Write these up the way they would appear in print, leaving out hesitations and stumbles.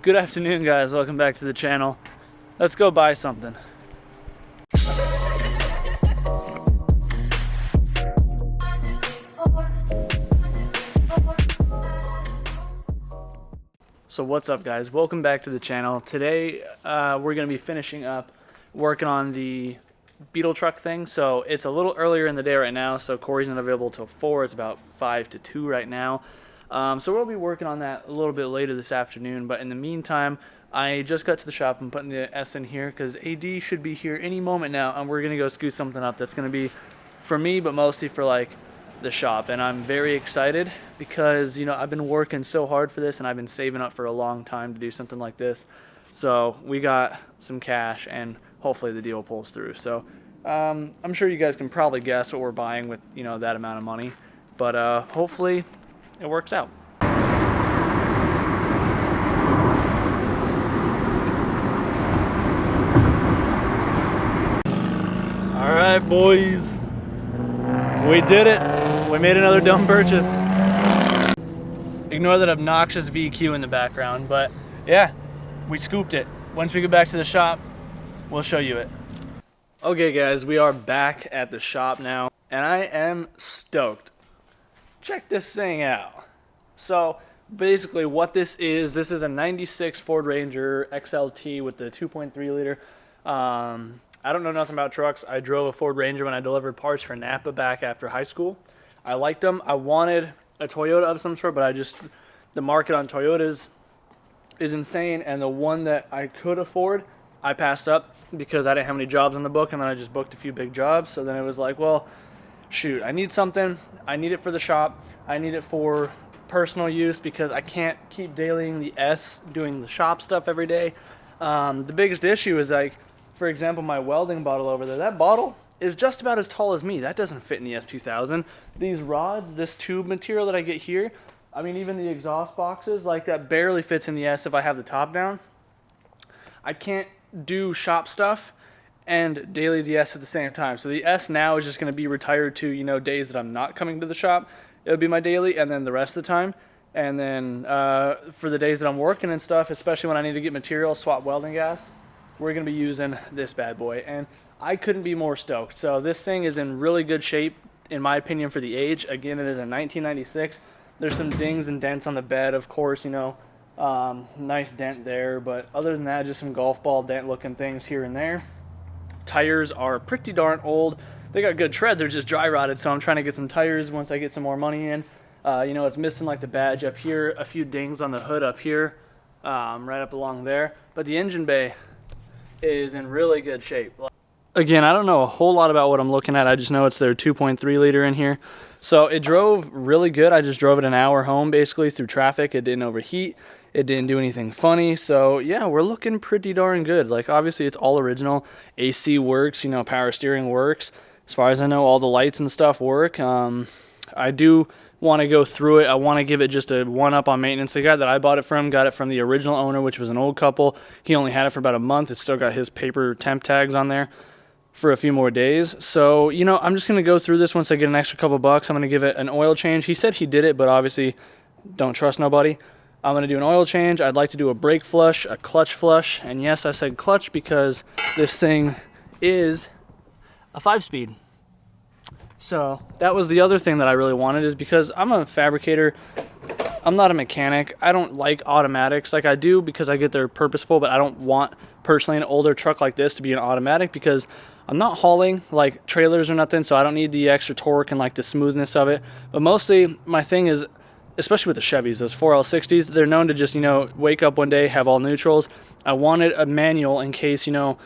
Good afternoon, guys. Welcome back to the channel. Let's go buy something. So what's up, guys? Welcome back to the channel. Today we're going to be finishing up working on the Beetle truck thing. So it's a little earlier in the day right now, so Corey's not available till 4. It's about 5 to 2 right now. So we'll be working on that a little bit later this afternoon, but in the meantime, I just got to the shop and putting the S in here because AD should be here any moment now, and we're going to go scoot something up that's going to be for me, but mostly for like the shop. And I'm very excited because, you know, I've been working so hard for this and I've been saving up for a long time to do something like this. So we got some cash and hopefully the deal pulls through. So I'm sure you guys can probably guess what we're buying with, you know, that amount of money, but hopefully it works out. All right, boys, we did it. We made another dumb purchase. Ignore that obnoxious VQ in the background, but yeah, we scooped it. Once we get back to the shop, we'll show you it. Okay, guys, we are back at the shop now, and I am stoked. Check this thing out. So basically what this is a 96 Ford Ranger XLT with the 2.3 liter. I don't know nothing about trucks. I drove a Ford Ranger when I delivered parts for Napa back after high school. I liked them. I wanted a Toyota of some sort, but the market on Toyotas is insane, and the one that I could afford, I passed up because I didn't have any jobs on the book, and then I just booked a few big jobs. So then it was like, well, shoot, I need something. I need it for the shop. I need it for personal use because I can't keep dailying the S doing the shop stuff every day. The biggest issue is, like, for example, my welding bottle over there. That bottle is just about as tall as me. That doesn't fit in the S2000. These rods, this tube material that I get here, I mean, even the exhaust boxes, like, that barely fits in the S if I have the top down. I can't do shop stuff and daily the S at the same time. So the S now is just going to be retired to, you know, days that I'm not coming to the shop. It'll be my daily, and then the rest of the time. And then for the days that I'm working and stuff, especially when I need to get material, swap welding gas, we're going to be using this bad boy. And I couldn't be more stoked. So this thing is in really good shape, in my opinion, for the age. Again, it is a 1996. There's some dings and dents on the bed, of course, you know. Nice dent there, but other than that, just some golf ball dent looking things here and there. Tires are pretty darn old. They got good tread, they're just dry rotted, so I'm trying to get some tires once I get some more money in. You know, it's missing like the badge up here, a few dings on the hood up here, right up along there, but the engine bay is in really good shape. Again, I don't know a whole lot about what I'm looking at. I just know it's their 2.3 liter in here. So it drove really good. I just drove it an hour home basically through traffic. It didn't overheat. It didn't do anything funny. So yeah, we're looking pretty darn good. Like, obviously it's all original. AC works, you know, power steering works. As far as I know, all the lights and stuff work. I do want to go through it. I want to give it just a one-up on maintenance. The guy that I bought it from got it from the original owner, which was an old couple. He only had it for about a month. It's still got his paper temp tags on there for a few more days. So, you know, I'm just going to go through this once I get an extra couple bucks. I'm going to give it an oil change. He said he did it, but obviously don't trust nobody. I'm going to do an oil change. I'd like to do a brake flush, a clutch flush. And yes, I said clutch because this thing is a 5-speed. So that was the other thing that I really wanted, is because I'm a fabricator. I'm not a mechanic. I don't like automatics. Like, I do because I get they're purposeful, but I don't want personally an older truck like this to be an automatic because I'm not hauling like trailers or nothing, so I don't need the extra torque and like the smoothness of it. But mostly my thing is, especially with the Chevys, those 4L60s, they're known to just, you know, wake up one day, have all neutrals. I wanted a manual in case, you know,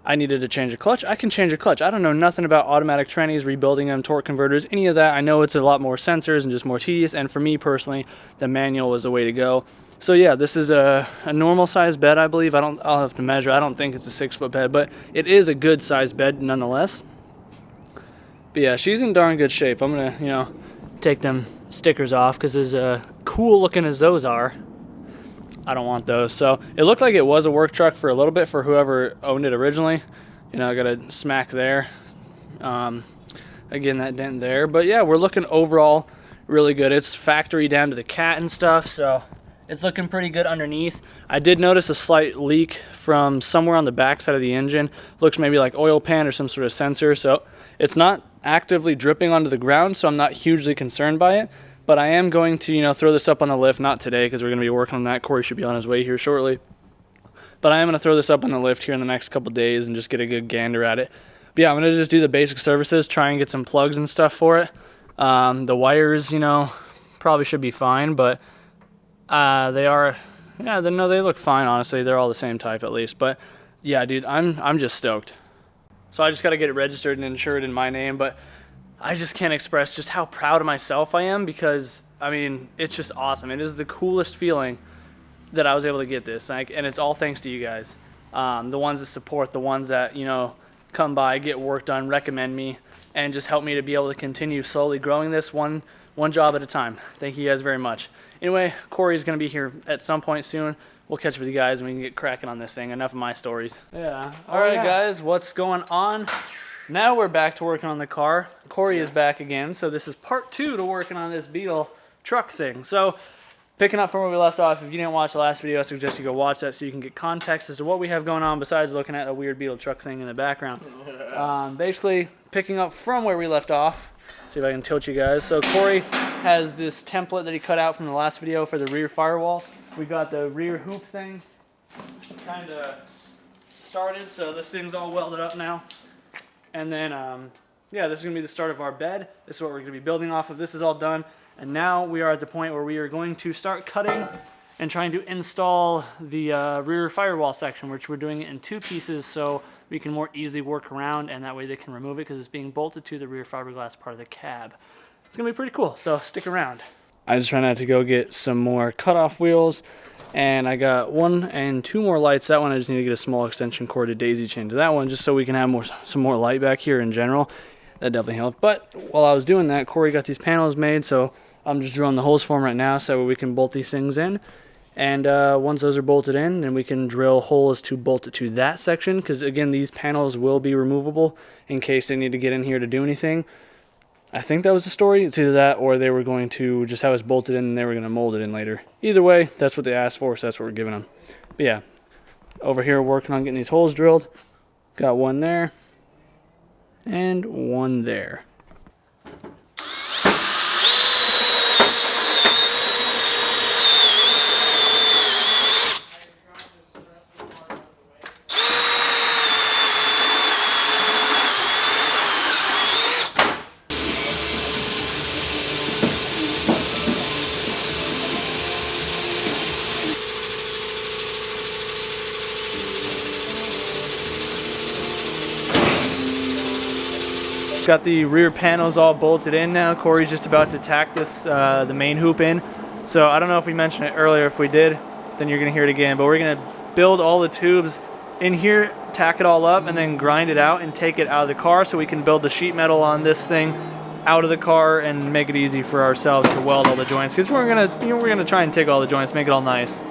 I needed to change a clutch. I can change a clutch. I don't know nothing about automatic trannies, rebuilding them, torque converters, any of that. I know it's a lot more sensors and just more tedious, and for me personally, the manual was the way to go. So yeah, this is a normal size bed, I believe. I'll have to measure. I don't think it's a 6-foot bed, but it is a good size bed nonetheless. But yeah, she's in darn good shape. I'm gonna, you know, take them stickers off because as cool looking as those are, I don't want those. So it looked like it was a work truck for a little bit for whoever owned it originally. You know, I got a smack there. Again, that dent there. But yeah, we're looking overall really good. It's factory down to the cat and stuff. So It's looking pretty good underneath. I did notice a slight leak from somewhere on the back side of the engine. Looks maybe like oil pan or some sort of sensor. So it's not actively dripping onto the ground, so I'm not hugely concerned by it. But I am going to, you know, throw this up on the lift, not today because we're going to be working on that. Corey should be on his way here shortly. But I am going to throw this up on the lift here in the next couple days and just get a good gander at it. But yeah, I'm going to just do the basic services, try and get some plugs and stuff for it. The wires, you know, probably should be fine, but they are, yeah, no, they look fine, honestly. They're all the same type at least. But yeah, dude, I'm just stoked. So I just got to get it registered and insured in my name, but I just can't express just how proud of myself I am because, I mean, it's just awesome. It is the coolest feeling that I was able to get this, like, and it's all thanks to you guys. The ones that support, the ones that, you know, come by, get work done, recommend me, and just help me to be able to continue slowly growing this one job at a time. Thank you guys very much. Anyway, Corey's going to be here at some point soon. We'll catch up with you guys and we can get cracking on this thing. Enough of my stories. Yeah. All right, guys, what's going on? Now we're back to working on the car. Corey is back again, so this is part 2 to working on this Beetle truck thing. So, picking up from where we left off, if you didn't watch the last video, I suggest you go watch that so you can get context as to what we have going on besides looking at a weird Beetle truck thing in the background. Basically, picking up from where we left off, see if I can tilt you guys. So Corey has this template that he cut out from the last video for the rear firewall. We got the rear hoop thing kind of started, so this thing's all welded up now. And then, yeah, this is going to be the start of our bed. This is what we're going to be building off of. This is all done. And now we are at the point where we are going to start cutting and trying to install the rear firewall section, which we're doing it in 2 pieces so we can more easily work around, and that way they can remove it because it's being bolted to the rear fiberglass part of the cab. It's going to be pretty cool, so stick around. I just ran out to go get some more cutoff wheels, and I got 1 and 2 more lights. That one I just need to get a small extension cord to daisy chain to that one just so we can have some more light back here in general. That definitely helped. But while I was doing that, Corey got these panels made, so I'm just drilling the holes for them right now so we can bolt these things in. And once those are bolted in, then we can drill holes to bolt it to that section, because again, these panels will be removable in case they need to get in here to do anything. I think that was the story. It's either that or they were going to just have us bolted in and they were going to mold it in later. Either way, that's what they asked for, so that's what we're giving them. But yeah, over here working on getting these holes drilled. Got 1 there and 1 there. Got the rear panels all bolted in now. Corey's just about to tack this, the main hoop in. So I don't know if we mentioned it earlier. If we did, then you're gonna hear it again. But we're gonna build all the tubes in here, tack it all up, and then grind it out and take it out of the car so we can build the sheet metal on this thing out of the car and make it easy for ourselves to weld all the joints. Because we're gonna, you know, we're gonna try and take all the joints, make it all nice.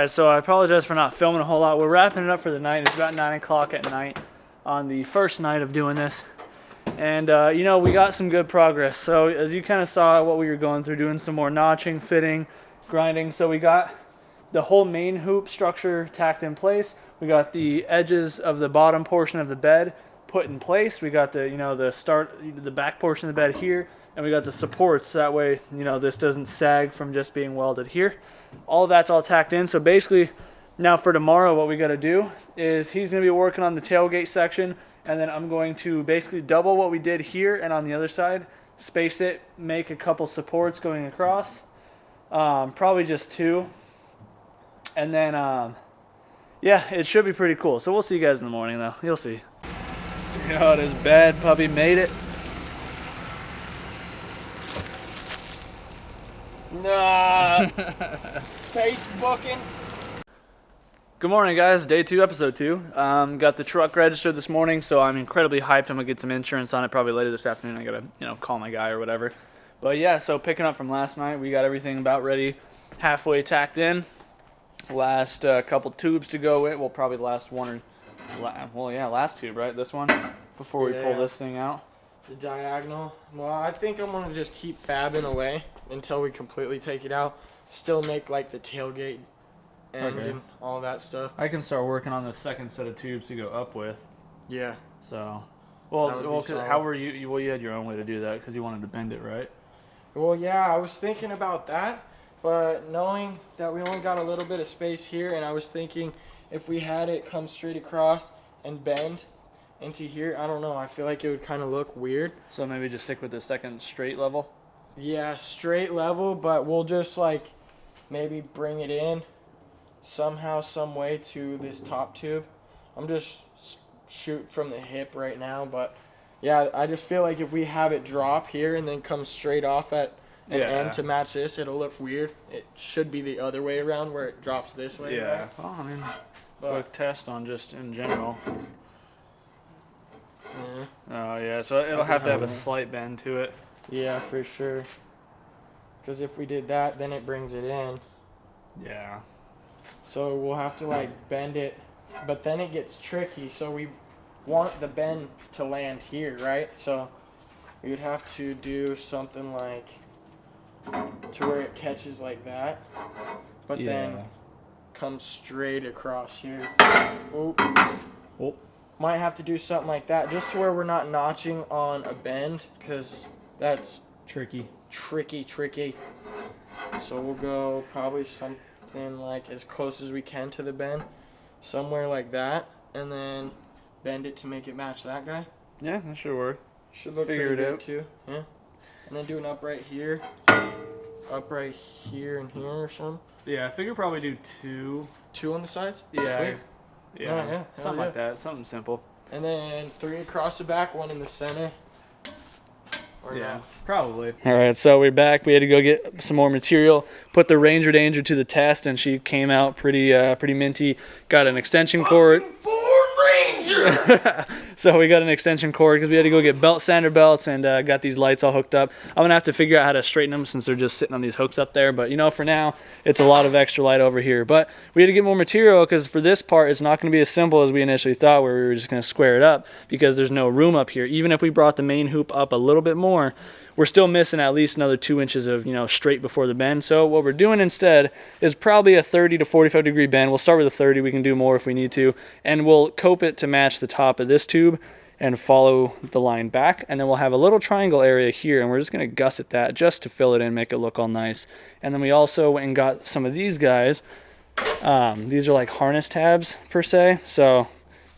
Alright, so I apologize for not filming a whole lot. We're wrapping it up for the night. It's about 9 o'clock at night on the first night of doing this. And, you know, we got some good progress. So as you kind of saw what we were going through, doing some more notching, fitting, grinding. So we got the whole main hoop structure tacked in place. We got the edges of the bottom portion of the bed put in place. We got the, you know, the back portion of the bed here. And we got the supports, that way, you know, this doesn't sag from just being welded here. All of that's all tacked in. So basically, now for tomorrow, what we got to do is he's going to be working on the tailgate section, and then I'm going to basically double what we did here and on the other side, space it, make a couple supports going across, probably just 2. And then, yeah, it should be pretty cool. So we'll see you guys in the morning, though. You'll see. Oh, this bad puppy made it. Nah. Facebooking. Good morning, guys. Day 2, episode 2. Got the truck registered this morning, so I'm incredibly hyped. I'm gonna get some insurance on it probably later this afternoon. I gotta, you know, call my guy or whatever. But yeah, so picking up from last night, we got everything about ready, halfway tacked in. Last couple tubes to go with. Well, probably the last one or last tube, right? This one before we pull this thing out. The diagonal. Well, I think I'm gonna just keep fabbing away until we completely take it out. Still make like the tailgate end and all that stuff. I can start working on the second set of tubes to go up with. Yeah. So, well, how were you? Well, you had your own way to do that because you wanted to bend it, right? Well, yeah, I was thinking about that, but knowing that we only got a little bit of space here, and I was thinking if we had it come straight across and bend into here, I don't know, I feel like it would kind of look weird. So maybe just stick with the second straight level? Yeah, straight level, but we'll just like maybe bring it in somehow, some way to this top tube. I'm just shoot from the hip right now, but yeah, I just feel like if we have it drop here and then come straight off at an end to match this, it'll look weird. It should be the other way around where it drops this way. Yeah, right? well, I mean, quick test on just in general. Oh yeah, so it'll have to have a slight bend to it. Yeah, for sure. Because if we did that, then it brings it in. Yeah. So we'll have to like bend it, but then it gets tricky. So we want the bend to land here, right? So we would have to do something like to where it catches like that, but then comes straight across here. Oh. Might have to do something like that just to where we're not notching on a bend, because that's tricky. So we'll go probably something like as close as we can to the bend, somewhere like that, and then bend it to make it match that guy. Yeah, that should work. Should look pretty good too. Yeah. And then do an upright here and here or something. Yeah, I figure probably do 2 on the sides. Yeah. Sweet. Yeah, something like that, something simple. And then 3 across the back, 1 in the center. Or yeah, probably. All right, so we're back. We had to go get some more material. Put the Ranger Danger to the test, and she came out pretty minty. Got an extension cord. So we got an extension cord because we had to go get belt sander belts and got these lights all hooked up. I'm going to have to figure out how to straighten them since they're just sitting on these hooks up there. But, you know, for now, it's a lot of extra light over here. But we had to get more material because for this part, it's not going to be as simple as we initially thought where we were just going to square it up because there's no room up here. Even if we brought the main hoop up a little bit more, we're still missing at least another 2 inches of, you know, straight before the bend. So what we're doing instead is probably a 30 to 45 degree bend. We'll start with a 30. We can do more if we need to. And we'll cope it to match the top of this tube and follow the line back. And then we'll have a little triangle area here, and we're just going to gusset that just to fill it in, make it look all nice. And then we also went and got some of these guys. These are like harness tabs per se. So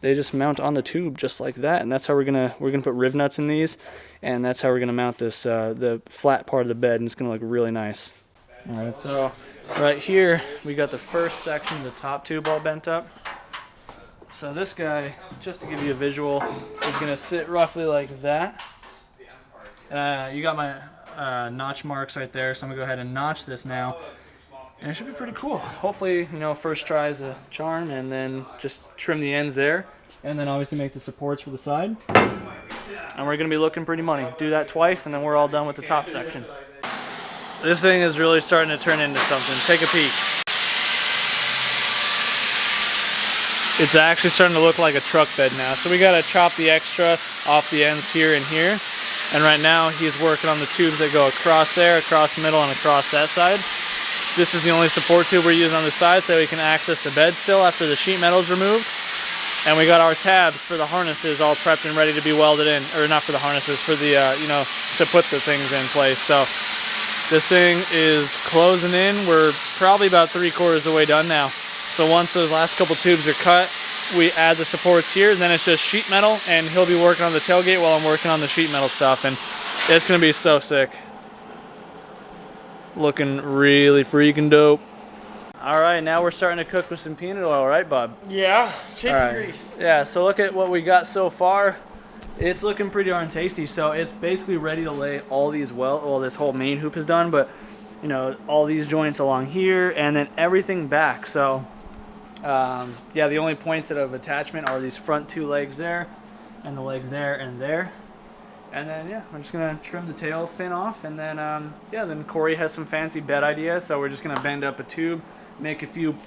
they just mount on the tube just like that. And that's how we're gonna put Rivnuts in these. And that's how we're going to mount this, the flat part of the bed, and it's going to look really nice. All right, so right here, we got the first section, the top tube all bent up. So this guy, just to give you a visual, is going to sit roughly like that. You got my notch marks right there, so I'm going to go ahead and notch this now. And it should be pretty cool. Hopefully, you know, first try is a charm, and then just trim the ends there. And then obviously make the supports for the side. And we're going to be looking pretty money. Do that twice, and then we're all done with the top section. This thing is really starting to turn into something. Take a peek. it's actually starting to look like a truck bed now. So we gotta chop the extra off the ends here and here. And right now he's working on the tubes that go across there, across the middle, and across that side. This is the only support tube we're using on the side so we can access the bed still after the sheet metal is removed. And we got our tabs for the harnesses all prepped and ready to be welded in, or not for the harnesses, for the, you know, to put the things in place. So this thing is closing in. We're probably about 3/4 of the way done now. So once those last couple tubes are cut, we add the supports here, then it's just sheet metal, and he'll be working on the tailgate while I'm working on the sheet metal stuff, and it's gonna be so sick. Looking really freaking dope. All right, now we're starting to cook with some peanut oil, right, bud? Yeah, chicken All right. grease. Yeah, so look at what we got so far. It's looking pretty darn tasty. So it's basically ready to lay all these well, this whole main hoop is done, but you know, all these joints along here and then everything back. So yeah, the only points of attachment are these front 2 legs there and the leg there and there. And then yeah, we're just gonna trim the tail fin off, and then yeah, then Corey has some fancy bed ideas, so we're just gonna bend up a tube, make a few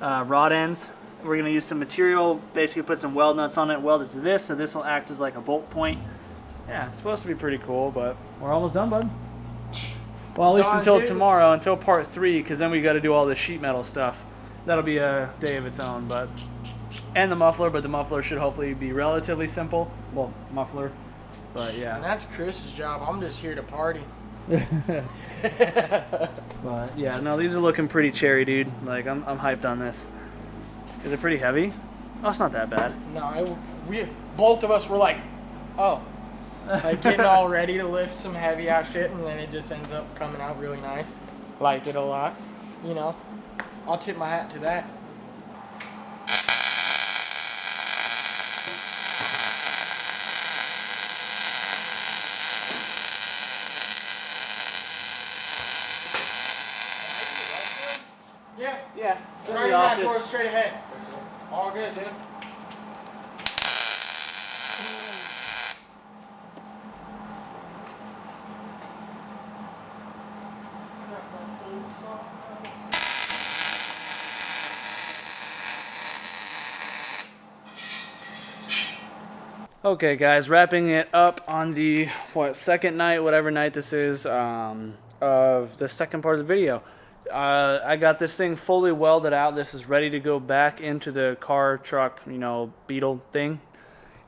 rod ends. We're gonna use some material, basically put some weld nuts on it, weld it to this, so this will act as like a bolt point. Yeah, it's supposed to be pretty cool, but we're almost done, bud. Well, at least until tomorrow, until part 3, because then we got to do all the sheet metal stuff. That'll be a day of its own, but and the muffler, but the muffler should hopefully be relatively simple. Well, muffler, but yeah. And that's Chris's job. I'm just here to party. But yeah, no, these are looking pretty cherry, dude. Like I'm hyped on this. Is it pretty heavy? Oh, it's not that bad. No, we both of us were like, oh, like getting all ready to lift some heavy ass shit, and then it just ends up coming out really nice. Liked it a lot, you know. I'll tip my hat to that. Yeah. Yeah. Right in that door, straight ahead. All good, dude. Okay, guys, wrapping it up on the second night, whatever night this is, of the second part of the video. I got this thing fully welded out. This is ready to go back into the car, truck, you know, Beetle thing.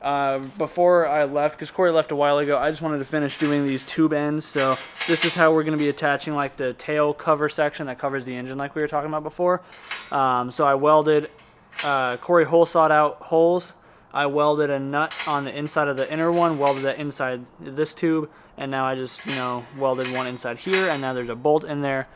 Before I left, because Corey left a while ago, I just wanted to finish doing these tube ends. So this is how we're going to be attaching like the tail cover section that covers the engine like we were talking about before. So I welded, Corey hole sawed out holes. I welded a nut on the inside of the inner one, welded that inside this tube, and now I just, you know, welded one inside here, and now there's a bolt in there.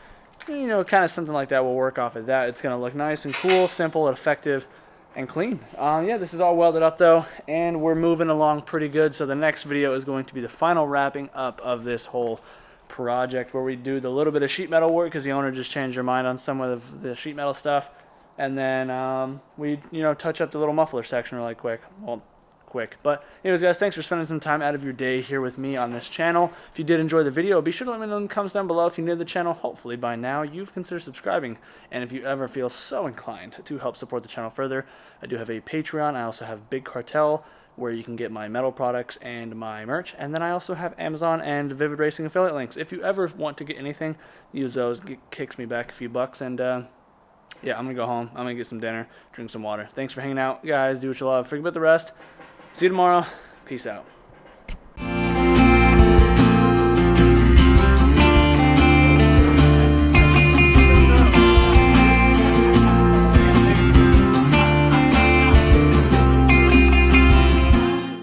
You know, kind of something like that will work off of that. It's going to look nice and cool, simple, effective, and clean. Yeah, this is all welded up though, and we're moving along pretty good. So the next video is going to be the final wrapping up of this whole project, where we do the little bit of sheet metal work because the owner just changed their mind on some of the sheet metal stuff. And then we, you know, touch up the little muffler section really quick. Well, quick. But anyways, guys, thanks for spending some time out of your day here with me on this channel. If you did enjoy the video, be sure to let me know in the comments down below. If you're new to the channel, hopefully by now you've considered subscribing. And if you ever feel so inclined to help support the channel further, I do have a Patreon. I also have Big Cartel, where you can get my metal products and my merch. And then I also have Amazon and Vivid Racing affiliate links. If you ever want to get anything, use those. It kicks me back a few bucks. And yeah, I'm going to go home. I'm going to get some dinner, drink some water. Thanks for hanging out, guys. Do what you love. Forget about the rest. See you tomorrow. Peace out.